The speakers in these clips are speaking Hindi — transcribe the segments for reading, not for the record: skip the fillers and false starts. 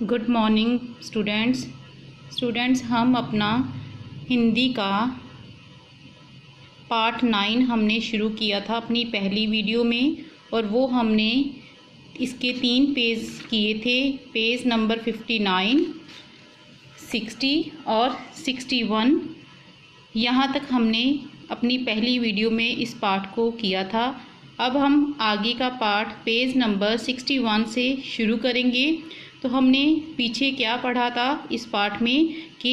गुड मॉर्निंग स्टूडेंट्स हम अपना हिंदी का पार्ट 9 हमने शुरू किया था अपनी पहली वीडियो में, और वो हमने इसके 3 पेज किए थे। पेज नंबर 59, 60 और 61। यहाँ तक हमने अपनी पहली वीडियो में इस पार्ट को किया था। अब हम आगे का पार्ट पेज नंबर 61 से शुरू करेंगे। तो हमने पीछे क्या पढ़ा था इस पार्ट में कि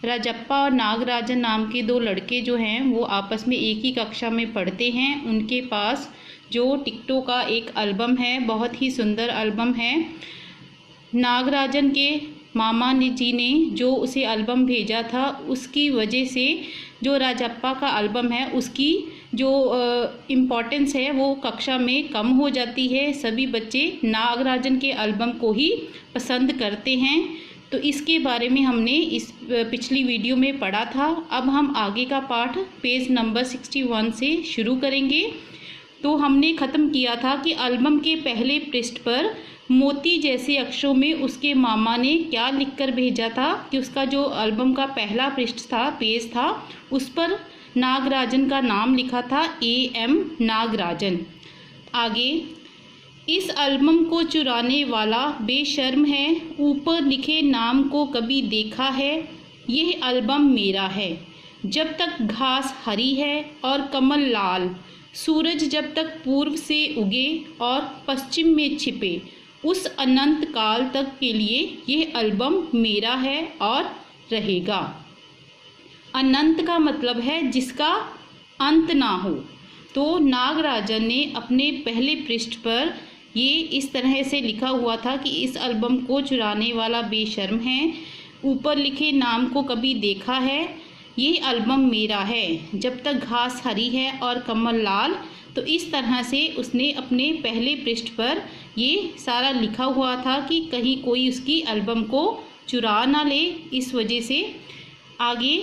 राजप्पा और नागराजन नाम के 2 लड़के जो हैं वो आपस में एक ही कक्षा में पढ़ते हैं। उनके पास जो टिकटों का एक एल्बम है, बहुत ही सुंदर एल्बम है। नागराजन के मामा जी ने जो उसे एल्बम भेजा था, उसकी वजह से जो राजप्पा का एल्बम है उसकी जो इम्पोर्टेंस है वो कक्षा में कम हो जाती है। सभी बच्चे नागराजन के एल्बम को ही पसंद करते हैं। तो इसके बारे में हमने इस पिछली वीडियो में पढ़ा था। अब हम आगे का पार्ट पेज नंबर 61 से शुरू करेंगे। तो हमने ख़त्म किया था कि एल्बम के पहले पृष्ठ पर मोती जैसे अक्षरों में उसके मामा ने क्या लिखकर भेजा था कि उसका जो एल्बम का पहला पृष्ठ था, पेज था, उस पर नागराजन का नाम लिखा था, AM नागराजन। आगे, इस एल्बम को चुराने वाला बेशर्म है, ऊपर लिखे नाम को कभी देखा है, यह एल्बम मेरा है। जब तक घास हरी है और कमल लाल, सूरज जब तक पूर्व से उगे और पश्चिम में छिपे, उस अनंत काल तक के लिए यह एल्बम मेरा है और रहेगा। अनंत का मतलब है जिसका अंत ना हो। तो नागराजन ने अपने पहले पृष्ठ पर ये इस तरह से लिखा हुआ था कि इस एल्बम को चुराने वाला बेशर्म है, ऊपर लिखे नाम को कभी देखा है, ये एल्बम मेरा है। जब तक घास हरी है और कमल लाल। तो इस तरह से उसने अपने पहले पृष्ठ पर ये सारा लिखा हुआ था कि कहीं कोई उसकी एल्बम को चुरा ना ले, इस वजह से। आगे,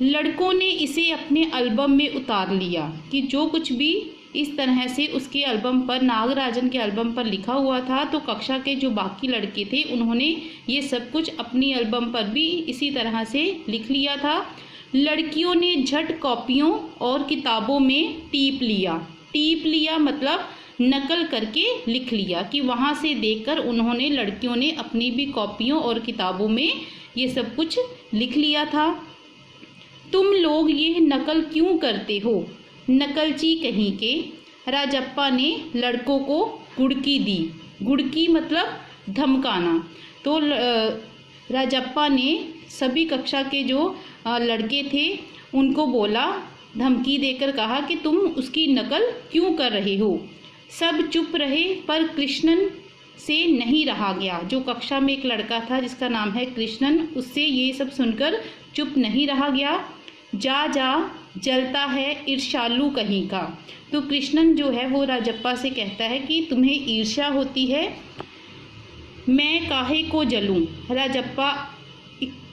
लड़कों ने इसे अपने एल्बम में उतार लिया कि जो कुछ भी इस तरह से उसके एल्बम पर, नागराजन के एल्बम पर लिखा हुआ था, तो कक्षा के जो बाकी लड़के थे उन्होंने ये सब कुछ अपनी एल्बम पर भी इसी तरह से लिख लिया था। लड़कियों ने झट कॉपियों और किताबों में टीप लिया। टीप लिया मतलब नकल करके लिख लिया कि वहाँ से देखकर उन्होंने, लड़कियों ने अपनी भी कॉपियों और किताबों में ये सब कुछ लिख लिया था। तुम लोग ये नकल क्यों करते हो, नकलची कहीं के। राजप्पा ने लड़कों को गुड़की दी। गुड़की मतलब धमकाना। तो राजप्पा ने सभी कक्षा के जो लड़के थे उनको बोला, धमकी देकर कहा कि तुम उसकी नकल क्यों कर रहे हो। सब चुप रहे, पर कृष्णन से नहीं रहा गया। जो कक्षा में एक लड़का था जिसका नाम है कृष्णन, उससे ये सब सुनकर चुप नहीं रहा गया। जा जा जलता है ईर्ष्यालु कहीं का। तो कृष्णन जो है वो राजप्पा से कहता है कि तुम्हें ईर्ष्या होती है, मैं काहे को जलूं। राजप्पा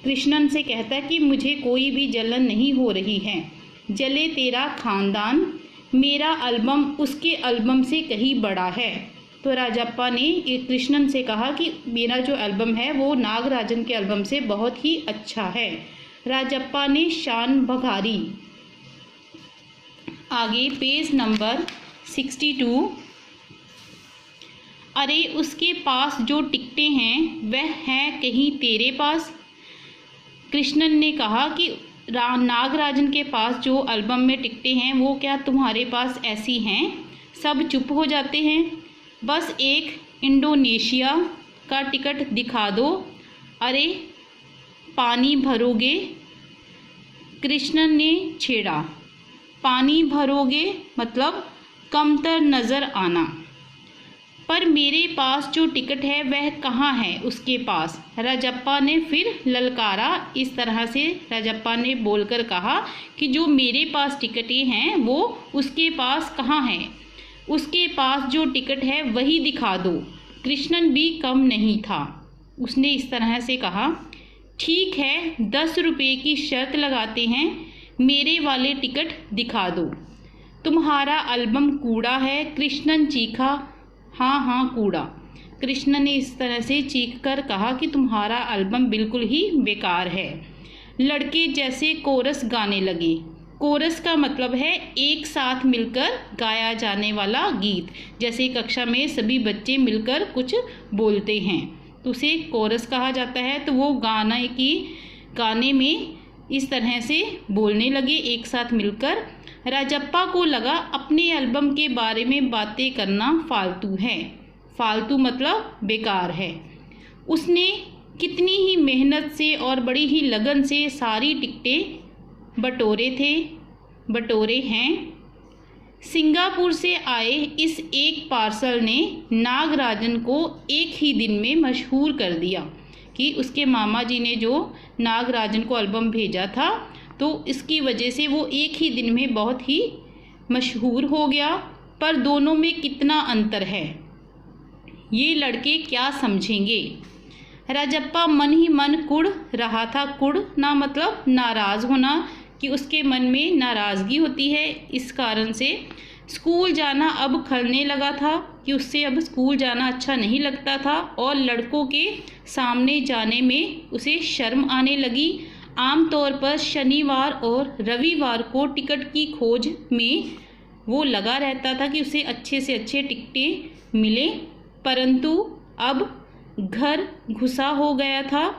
कृष्णन से कहता है कि मुझे कोई भी जलन नहीं हो रही है। जले तेरा खानदान, मेरा एल्बम उसके एल्बम से कहीं बड़ा है। तो राजप्पा ने कृष्णन से कहा कि मेरा जो एल्बम है वो नागराजन के एल्बम से बहुत ही अच्छा है। राजप्पा ने शान बघारी। आगे पेज नंबर 62। अरे उसके पास जो टिकटें हैं वह हैं कहीं तेरे पास। कृष्णन ने कहा कि नागराजन के पास जो एल्बम में टिकटें हैं वो क्या तुम्हारे पास ऐसी हैं। सब चुप हो जाते हैं। बस एक इंडोनेशिया का टिकट दिखा दो। अरे पानी भरोगे, कृष्णन ने छेड़ा। पानी भरोगे मतलब कमतर नज़र आना। पर मेरे पास जो टिकट है वह कहाँ है उसके पास। राजप्पा ने फिर ललकारा। इस तरह से राजप्पा ने बोलकर कहा कि जो मेरे पास टिकटें हैं वो उसके पास कहाँ है, उसके पास जो टिकट है वही दिखा दो। कृष्णन भी कम नहीं था, उसने इस तरह से कहा, ठीक है 10 रुपये की शर्त लगाते हैं, मेरे वाले टिकट दिखा दो। तुम्हारा एल्बम कूड़ा है। कृष्णन चीखा, हाँ हाँ कूड़ा। कृष्ण ने इस तरह से चीख कर कहा कि तुम्हारा एल्बम बिल्कुल ही बेकार है। लड़के जैसे कोरस गाने लगे। कोरस का मतलब है एक साथ मिलकर गाया जाने वाला गीत। जैसे कक्षा में सभी बच्चे मिलकर कुछ बोलते हैं तो उसे कोरस कहा जाता है। तो वो गाने में इस तरह से बोलने लगे एक साथ मिलकर। राजप्पा को लगा अपने एल्बम के बारे में बातें करना फालतू है। फालतू मतलब बेकार है। उसने कितनी ही मेहनत से और बड़ी ही लगन से सारी टिकटें बटोरे हैं। सिंगापुर से आए इस एक पार्सल ने नागराजन को एक ही दिन में मशहूर कर दिया कि उसके मामा जी ने जो नागराजन को एल्बम भेजा था तो इसकी वजह से वो एक ही दिन में बहुत ही मशहूर हो गया। पर दोनों में कितना अंतर है, ये लड़के क्या समझेंगे। राजप्पा मन ही मन कुढ़ रहा था। कुढ़ना मतलब नाराज़ होना, कि उसके मन में नाराज़गी होती है। इस कारण से स्कूल जाना अब खलने लगा था कि उससे अब स्कूल जाना अच्छा नहीं लगता था और लड़कों के सामने जाने में उसे शर्म आने लगी। आमतौर पर शनिवार और रविवार को टिकट की खोज में वो लगा रहता था कि उसे अच्छे से अच्छे टिकटें मिले, परंतु अब घर घुसा हो गया था।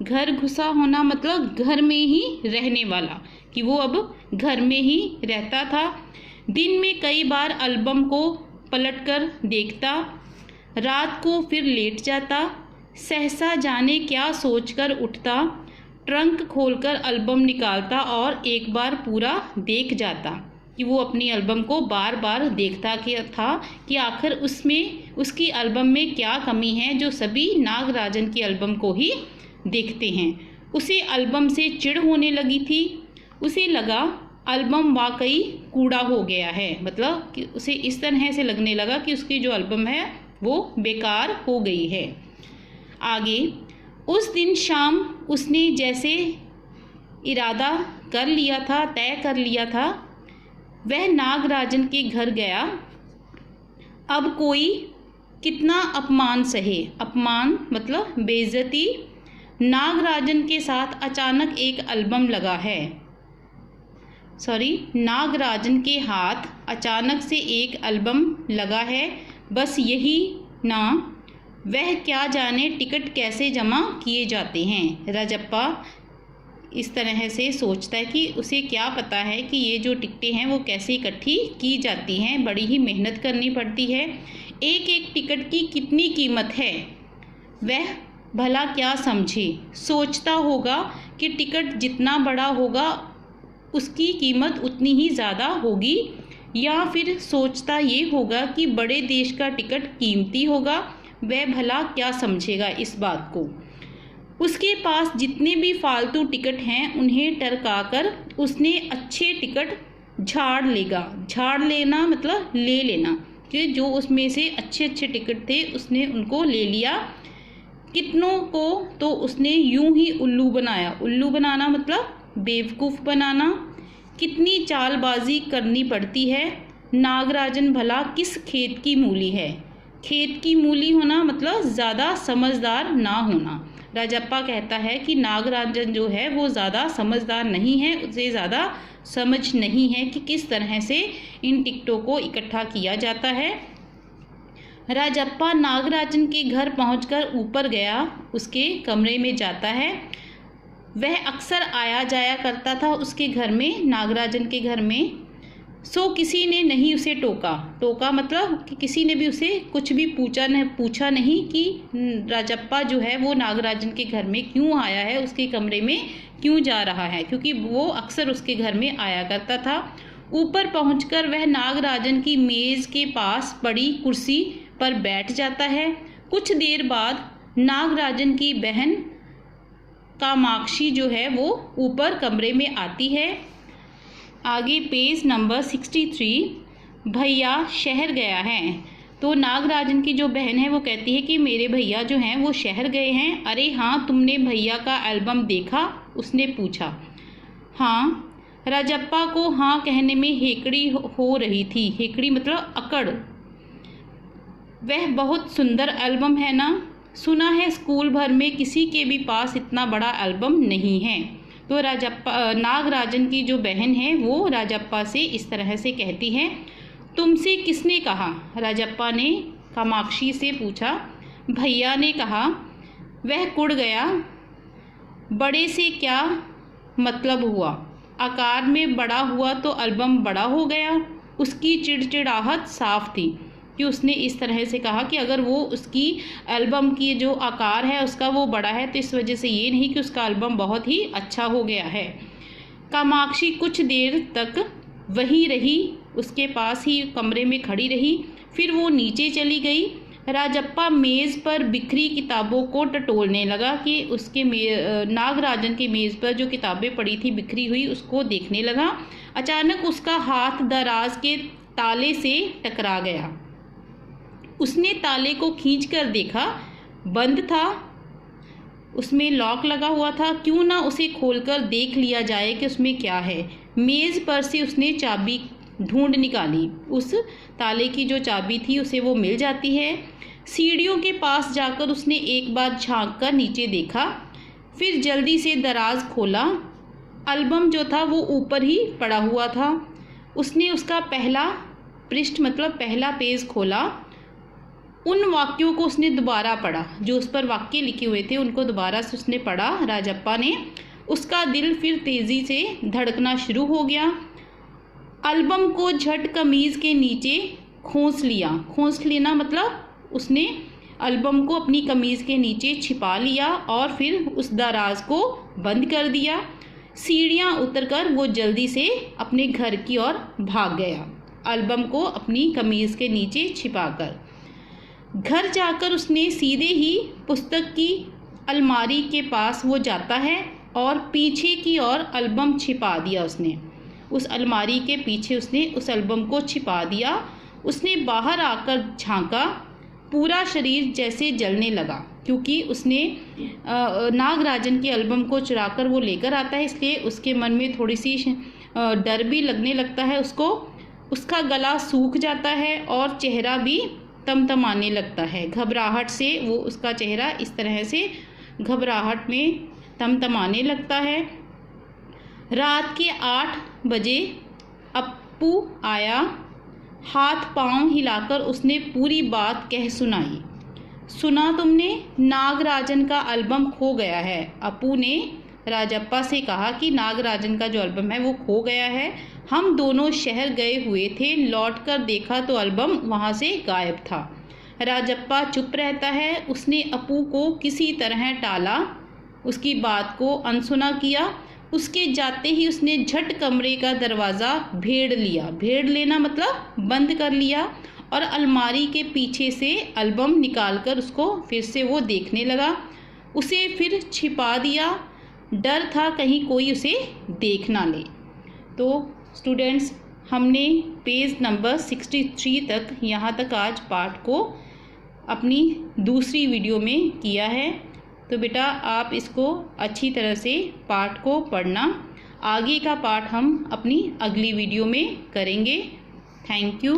घर घुसा होना मतलब घर में ही रहने वाला, कि वो अब घर में ही रहता था। दिन में कई बार एल्बम को पलटकर देखता, रात को फिर लेट जाता। सहसा जाने क्या सोचकर उठता, ट्रंक खोलकर एल्बम निकालता और एक बार पूरा देख जाता। कि वो अपनी एल्बम को बार बार देखता था कि आखिर उसमें उसकी एल्बम में क्या कमी है जो सभी नागराजन की एल्बम को ही देखते हैं। उसे एल्बम से चिढ़ होने लगी थी। उसे लगा एल्बम वाकई कूड़ा हो गया है, मतलब कि उसे इस तरह से लगने लगा कि उसकी जो एल्बम है वो बेकार हो गई है। आगे उस दिन शाम उसने जैसे इरादा कर लिया था, तय कर लिया था, वह नागराजन के घर गया। अब कोई कितना अपमान सहे, अपमान मतलब बेइज्जती। नागराजन के साथ अचानक एक एल्बम लगा है, नागराजन के हाथ अचानक से एक एल्बम लगा है। बस यही ना, वह क्या जाने टिकट कैसे जमा किए जाते हैं। राजप्पा इस तरह से सोचता है कि उसे क्या पता है कि ये जो टिकटें हैं वो कैसे इकट्ठी की जाती हैं, बड़ी ही मेहनत करनी पड़ती है। एक एक टिकट की कितनी कीमत है, वह भला क्या समझे। सोचता होगा कि टिकट जितना बड़ा होगा उसकी कीमत उतनी ही ज़्यादा होगी, या फिर सोचता ये होगा कि बड़े देश का टिकट कीमती होगा। वह भला क्या समझेगा इस बात को। उसके पास जितने भी फालतू टिकट हैं उन्हें टरकाकर उसने अच्छे टिकट झाड़ लेना मतलब ले लेना, कि जो उसमें से अच्छे अच्छे टिकट थे उसने उनको ले लिया। कितनों को तो उसने यूं ही उल्लू बनाया। उल्लू बनाना मतलब बेवकूफ़ बनाना। कितनी चालबाजी करनी पड़ती है। नागराजन भला किस खेत की मूली है। खेत की मूली होना मतलब ज़्यादा समझदार ना होना। राजप्पा कहता है कि नागराजन जो है वो ज़्यादा समझदार नहीं है, उसे ज़्यादा समझ नहीं है कि किस तरह से इन टिकटों को इकट्ठा किया जाता है। राजप्पा नागराजन के घर पहुंचकर ऊपर गया, उसके कमरे में जाता है। वह अक्सर आया जाया करता था उसके घर में, नागराजन के घर में। सो किसी ने नहीं उसे टोका मतलब कि किसी ने भी उसे कुछ भी पूछा नहीं कि राजप्पा जो है वो नागराजन के घर में क्यों आया है, उसके कमरे में क्यों जा रहा है, क्योंकि वो अक्सर उसके घर में आया करता था। ऊपर पहुंचकर वह नागराजन की मेज़ के पास पड़ी कुर्सी पर बैठ जाता है। कुछ देर बाद नागराजन की बहन कामाक्षी जो है वो ऊपर कमरे में आती है। आगे पेज नंबर 63। भैया शहर गया है। तो नागराजन की जो बहन है वो कहती है कि मेरे भैया जो हैं वो शहर गए हैं। अरे हाँ, तुमने भैया का एल्बम देखा, उसने पूछा। हाँ। राजप्पा को हाँ कहने में हेकड़ी हो रही थी। हेकड़ी मतलब अकड़। वह बहुत सुंदर एल्बम है ना, सुना है स्कूल भर में किसी के भी पास इतना बड़ा एल्बम नहीं है। तो राजप्पा, नागराजन की जो बहन है वो राजप्पा से इस तरह से कहती है, तुमसे किसने कहा? राजप्पा ने कामाक्षी से पूछा। भैया ने कहा। वह कुड़ गया। बड़े से क्या मतलब हुआ? आकार में बड़ा हुआ तो एल्बम बड़ा हो गया। उसकी चिड़चिड़ाहट साफ थी कि उसने इस तरह से कहा कि अगर वो उसकी एल्बम की जो आकार है उसका वो बड़ा है तो इस वजह से ये नहीं कि उसका एल्बम बहुत ही अच्छा हो गया है। कामाक्षी कुछ देर तक वहीं रही, उसके पास ही कमरे में खड़ी रही। फिर वो नीचे चली गई। राजप्पा मेज़ पर बिखरी किताबों को टटोलने लगा कि उसके नागराजन की मेज़ पर जो किताबें पड़ी थी बिखरी हुई उसको देखने लगा। अचानक उसका हाथ दराज के ताले से टकरा गया। उसने ताले को खींचकर देखा, बंद था, उसमें लॉक लगा हुआ था। क्यों ना उसे खोलकर देख लिया जाए कि उसमें क्या है। मेज़ पर से उसने चाबी ढूंढ निकाली। उस ताले की जो चाबी थी उसे वो मिल जाती है। सीढ़ियों के पास जाकर उसने एक बार झांक कर नीचे देखा, फिर जल्दी से दराज खोला। एल्बम जो था वो ऊपर ही पड़ा हुआ था। उसने उसका पहला पृष्ठ मतलब पहला पेज खोला। उन वाक्यों को उसने दोबारा पढ़ा, जो उस पर वाक्य लिखे हुए थे उनको दोबारा से उसने पढ़ा राजप्पा ने। उसका दिल फिर तेज़ी से धड़कना शुरू हो गया। एल्बम को झट कमीज़ के नीचे खोंस लिया। खोंस लेना मतलब उसने एल्बम को अपनी कमीज़ के नीचे छिपा लिया और फिर उस दराज को बंद कर दिया। सीढ़ियाँ उतरकर वो जल्दी से अपने घर की ओर भाग गया, एल्बम को अपनी कमीज़ के नीचे छिपाकर। घर जाकर उसने सीधे ही पुस्तक की अलमारी के पास वो जाता है और पीछे की ओर एल्बम छिपा दिया। उसने उस अलमारी के पीछे उसने उस एल्बम को छिपा दिया। उसने बाहर आकर झांका, पूरा शरीर जैसे जलने लगा, क्योंकि उसने नागराजन की एल्बम को चुराकर वो लेकर आता है, इसलिए उसके मन में थोड़ी सी डर भी लगने लगता है उसको। उसका गला सूख जाता है और चेहरा भी तमतमाने लगता है। घबराहट से वो उसका चेहरा इस तरह से घबराहट में तमतमाने लगता है। रात के 8 बजे अप्पू आया। हाथ पांव हिलाकर उसने पूरी बात कह सुनाई। सुना तुमने? नागराजन का एल्बम खो गया है। अप्पू ने राजप्पा से कहा कि नागराजन का जो एल्बम है वो खो गया है। हम दोनों शहर गए हुए थे, लौटकर देखा तो एल्बम वहाँ से गायब था। राजप्पा चुप रहता है। उसने अप्पू को किसी तरह टाला, उसकी बात को अनसुना किया। उसके जाते ही उसने झट कमरे का दरवाज़ा भेड़ लिया। भेड़ लेना मतलब बंद कर लिया और अलमारी के पीछे से एल्बम निकालकर उसको फिर से वो देखने लगा। उसे फिर छिपा दिया। डर था कहीं कोई उसे देख ना ले। तो स्टूडेंट्स, हमने पेज नंबर 63 तक यहाँ तक आज पाठ को अपनी दूसरी वीडियो में किया है। तो बेटा आप इसको अच्छी तरह से पाठ को पढ़ना। आगे का पाठ हम अपनी अगली वीडियो में करेंगे। Thank you.